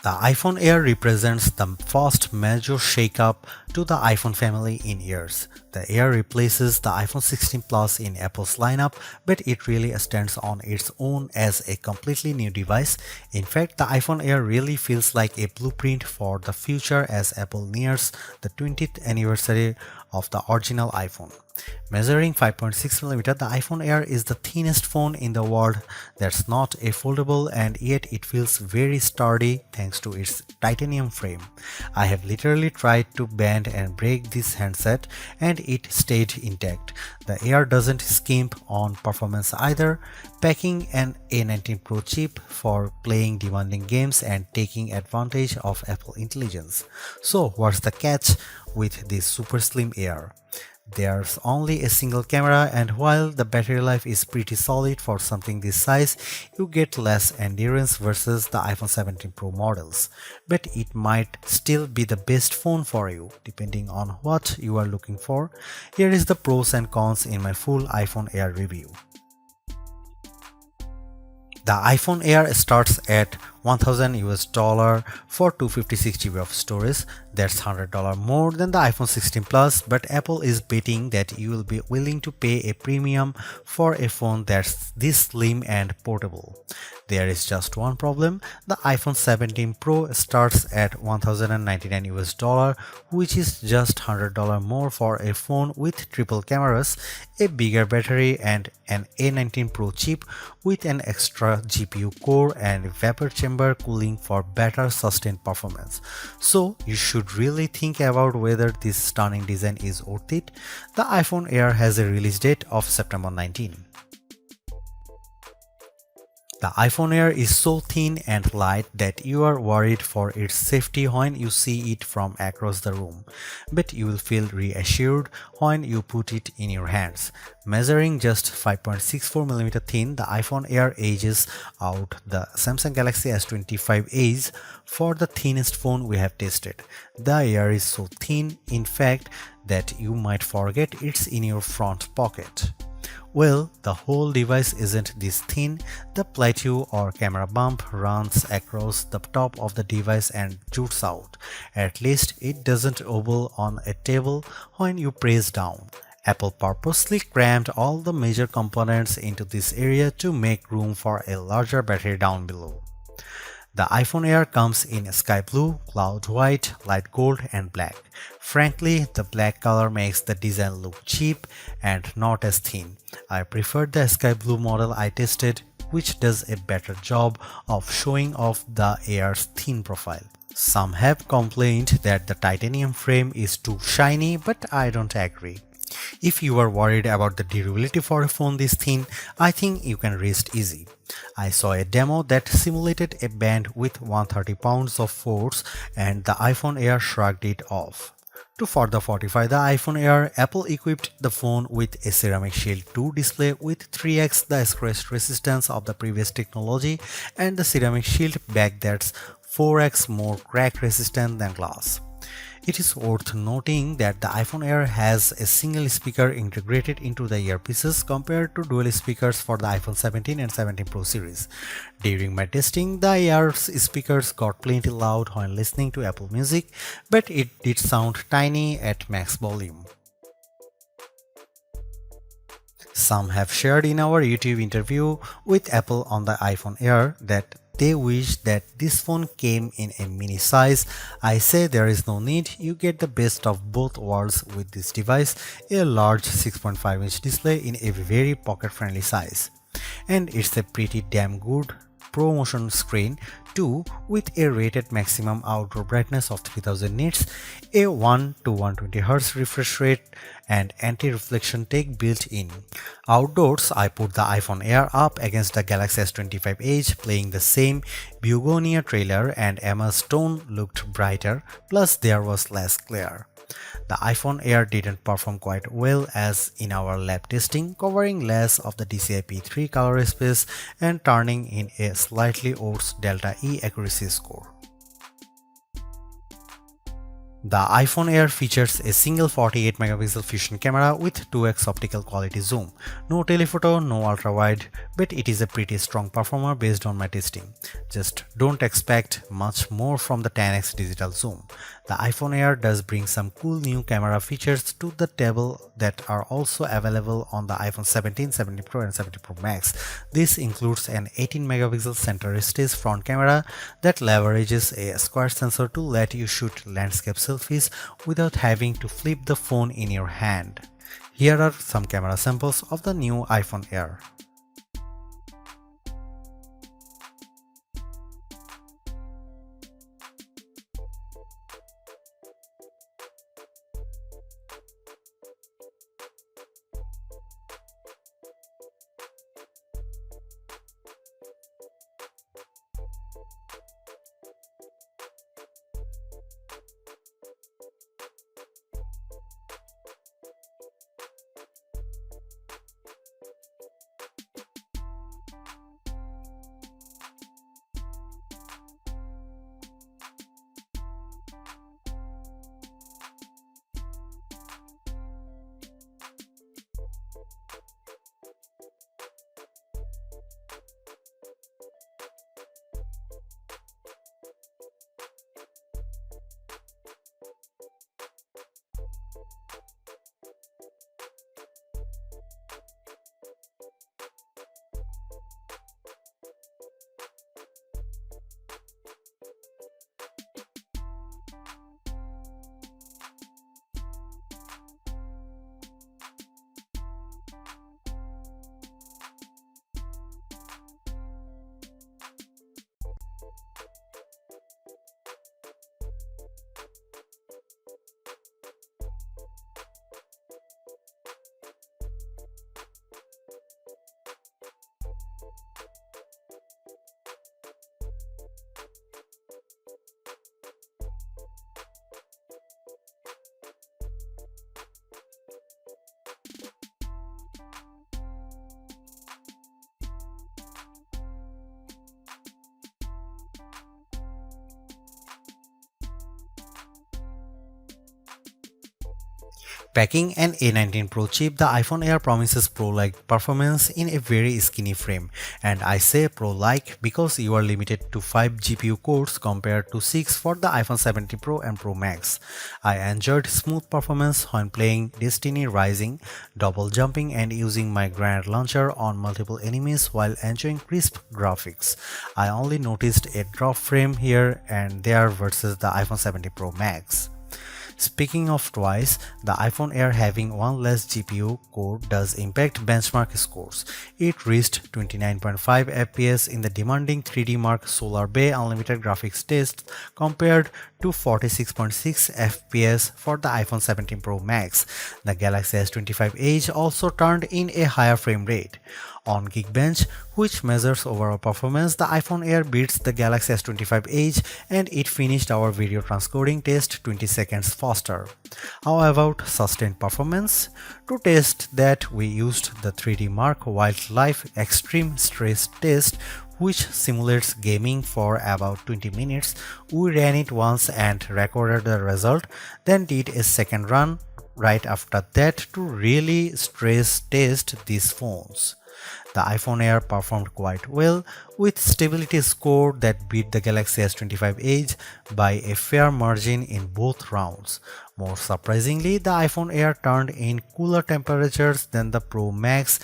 The iPhone Air represents the first major shakeup to the iPhone family in years. The Air replaces the iPhone 16 Plus in Apple's lineup, but it really stands on its own as a completely new device. In fact, the iPhone Air really feels like a blueprint for the future as Apple nears the 20th anniversary of the original iPhone. Measuring 5.6mm, the iPhone Air is the thinnest phone in the world that's not a foldable, and yet it feels very sturdy thanks to its titanium frame. I have literally tried to bend and break this handset and it stayed intact. The Air doesn't skimp on performance either, packing an A19 Pro chip for playing demanding games and taking advantage of Apple intelligence. So what's the catch with this super slim Air? There's only a single camera, and while the battery life is pretty solid for something this size, you get less endurance versus the iPhone 17 Pro models. But it might still be the best phone for you, depending on what you are looking for. Here is the pros and cons in my full iPhone Air review. The iPhone Air starts at $1,000 for 256GB of storage. That's $100 more than the iPhone 16 Plus, but Apple is betting that you will be willing to pay a premium for a phone that's this slim and portable. There is just one problem. The iPhone 17 Pro starts at $1,099, which is just $100 more for a phone with triple cameras, a bigger battery, and an A19 Pro chip with an extra GPU core and vapor chamber cooling for better sustained performance. So you should really think about whether this stunning design is worth it. The iPhone Air has a release date of September 19. The iPhone Air is so thin and light that you are worried for its safety when you see it from across the room, but you will feel reassured when you put it in your hands. Measuring just 5.64mm thin, the iPhone Air edges out the Samsung Galaxy S25 Edge for the thinnest phone we have tested. The Air is so thin, in fact, that you might forget it's in your front pocket. Well, the whole device isn't this thin. The plateau or camera bump runs across the top of the device and jutes out. At least it doesn't wobble on a table when you press down. Apple purposely crammed all the major components into this area to make room for a larger battery down below. The iPhone Air comes in sky blue, cloud white, light gold, and black. Frankly, the black color makes the design look cheap and not as thin. I preferred the sky blue model I tested, which does a better job of showing off the Air's thin profile. Some have complained that the titanium frame is too shiny, but I don't agree. If you are worried about the durability for a phone this thin, I think you can rest easy. I saw a demo that simulated a band with 130 pounds of force and the iPhone Air shrugged it off. To further fortify the iPhone Air, Apple equipped the phone with a Ceramic Shield 2 display with 3x the scratch resistance of the previous technology and the Ceramic Shield back that's 4x more crack resistant than glass. It is worth noting that the iPhone Air has a single speaker integrated into the earpieces compared to dual speakers for the iPhone 17 and 17 Pro series. During my testing, the Air's speakers got plenty loud when listening to Apple Music, but it did sound tiny at max volume. Some have shared in our YouTube interview with Apple on the iPhone Air that they wish that this phone came in a mini size. I say there is no need, you get the best of both worlds with this device, a large 6.5-inch display in a very pocket-friendly size. And it's a pretty damn good ProMotion screen too, with a rated maximum outdoor brightness of 3000 nits, a 1 to 120Hz refresh rate, and anti-reflection tech built in. Outdoors, I put the iPhone Air up against the Galaxy S25 Edge, playing the same Begonia trailer, and Emma's tone looked brighter, plus there was less glare. The iPhone Air didn't perform quite well as in our lab testing, covering less of the DCI-P3 color space and turning in a slightly worse Delta E accuracy score. The iPhone Air features a single 48 megapixel fusion camera with 2x optical quality zoom. No telephoto, no ultra-wide, but it is a pretty strong performer based on my testing. Just don't expect much more from the 10x digital zoom. The iPhone Air does bring some cool new camera features to the table that are also available on the iPhone 17, 17 Pro and 17 Pro Max. This includes an 18 megapixel center stage front camera that leverages a square sensor to let you shoot landscape selfies without having to flip the phone in your hand. Here are some camera samples of the new iPhone Air. Packing an A19 Pro chip, the iPhone Air promises Pro-like performance in a very skinny frame. And I say Pro-like because you are limited to 5 GPU cores compared to 6 for the iPhone 17 Pro and Pro Max. I enjoyed smooth performance when playing Destiny Rising, double jumping and using my grenade launcher on multiple enemies while enjoying crisp graphics. I only noticed a drop frame here and there versus the iPhone 17 Pro Max. Speaking of twice, the iPhone Air having one less GPU core does impact benchmark scores. It reached 29.5 FPS in the demanding 3D Mark Solar Bay Unlimited graphics test compared to 46.6 FPS for the iPhone 17 Pro Max. The Galaxy S25 Edge also turned in a higher frame rate. On Geekbench, which measures overall performance, the iPhone Air beats the Galaxy S25 Edge and it finished our video transcoding test 20 seconds faster. How about sustained performance? To test that, we used the 3D Mark Wildlife Extreme Stress Test, which simulates gaming for about 20 minutes. We ran it once and recorded the result, then did a second run right after that to really stress test these phones. The iPhone Air performed quite well, with stability score that beat the Galaxy S25 Edge by a fair margin in both rounds. More surprisingly, the iPhone Air turned in cooler temperatures than the Pro Max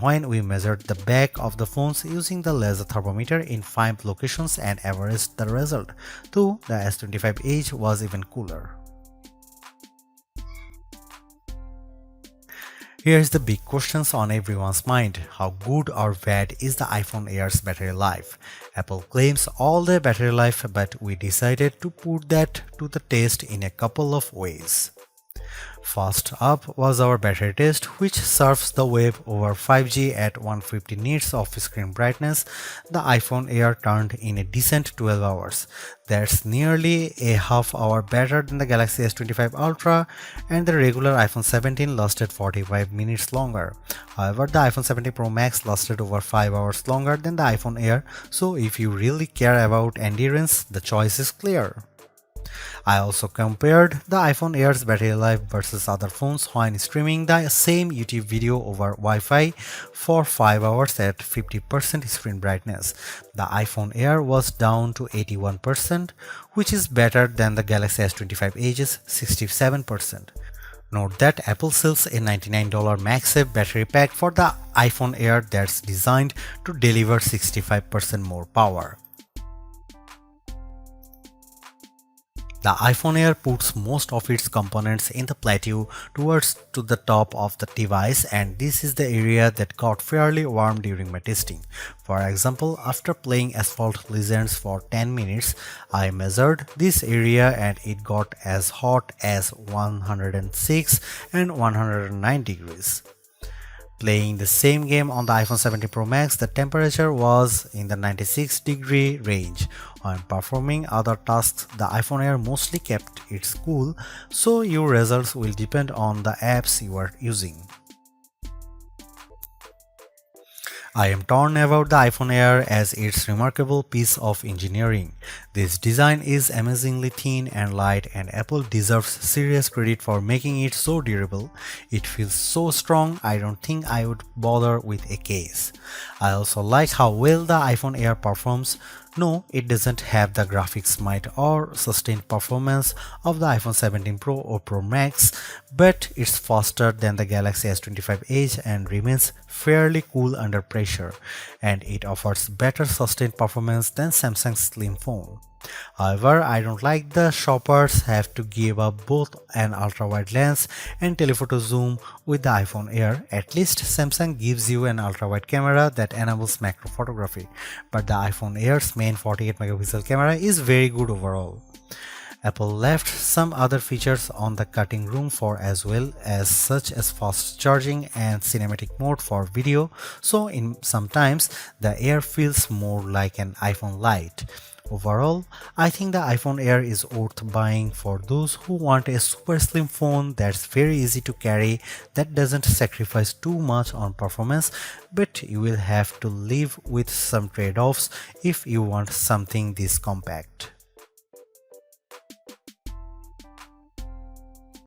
when we measured the back of the phones using the laser thermometer in 5 locations and averaged the result, though the S25 Edge was even cooler. Here's the big questions on everyone's mind. How good or bad is the iPhone Air's battery life? Apple claims all the battery life, but we decided to put that to the test in a couple of ways. First up was our battery test, which surfs the web over 5G at 150 nits of screen brightness. The iPhone Air turned in a decent 12 hours. That's nearly a half hour better than the Galaxy S25 Ultra, and the regular iPhone 17 lasted 45 minutes longer. However, the iPhone 17 Pro Max lasted over 5 hours longer than the iPhone Air, so if you really care about endurance, the choice is clear. I also compared the iPhone Air's battery life versus other phones when streaming the same YouTube video over Wi-Fi for 5 hours at 50% screen brightness. The iPhone Air was down to 81%, which is better than the Galaxy S25 Edge's 67%. Note that Apple sells a $99 MagSafe Battery Pack for the iPhone Air that's designed to deliver 65% more power. The iPhone Air puts most of its components in the plateau towards to the top of the device, and this is the area that got fairly warm during my testing. For example, after playing Asphalt Legends for 10 minutes, I measured this area and it got as hot as 106 and 109 degrees. Playing the same game on the iPhone 17 Pro Max, the temperature was in the 96-degree range. When performing other tasks, the iPhone Air mostly kept it cool, so your results will depend on the apps you are using. I am torn about the iPhone Air as its remarkable piece of engineering. This design is amazingly thin and light, and Apple deserves serious credit for making it so durable. It feels so strong, I don't think I would bother with a case. I also like how well the iPhone Air performs. No, it doesn't have the graphics might or sustained performance of the iPhone 17 Pro or Pro Max, but it's faster than the Galaxy S25 Edge and remains fairly cool under pressure, and it offers better sustained performance than Samsung's slim phone. However, I don't like the shoppers have to give up both an ultra-wide lens and telephoto zoom with the iPhone Air. At least Samsung gives you an ultra-wide camera that enables macro photography, but the iPhone Air's main 48 megapixel camera is very good overall. Apple left some other features on the cutting room floor as well, as such as fast charging and cinematic mode for video, so sometimes the Air feels more like an iPhone Lite. Overall, I think the iPhone Air is worth buying for those who want a super slim phone that's very easy to carry, that doesn't sacrifice too much on performance, but you will have to live with some trade-offs if you want something this compact.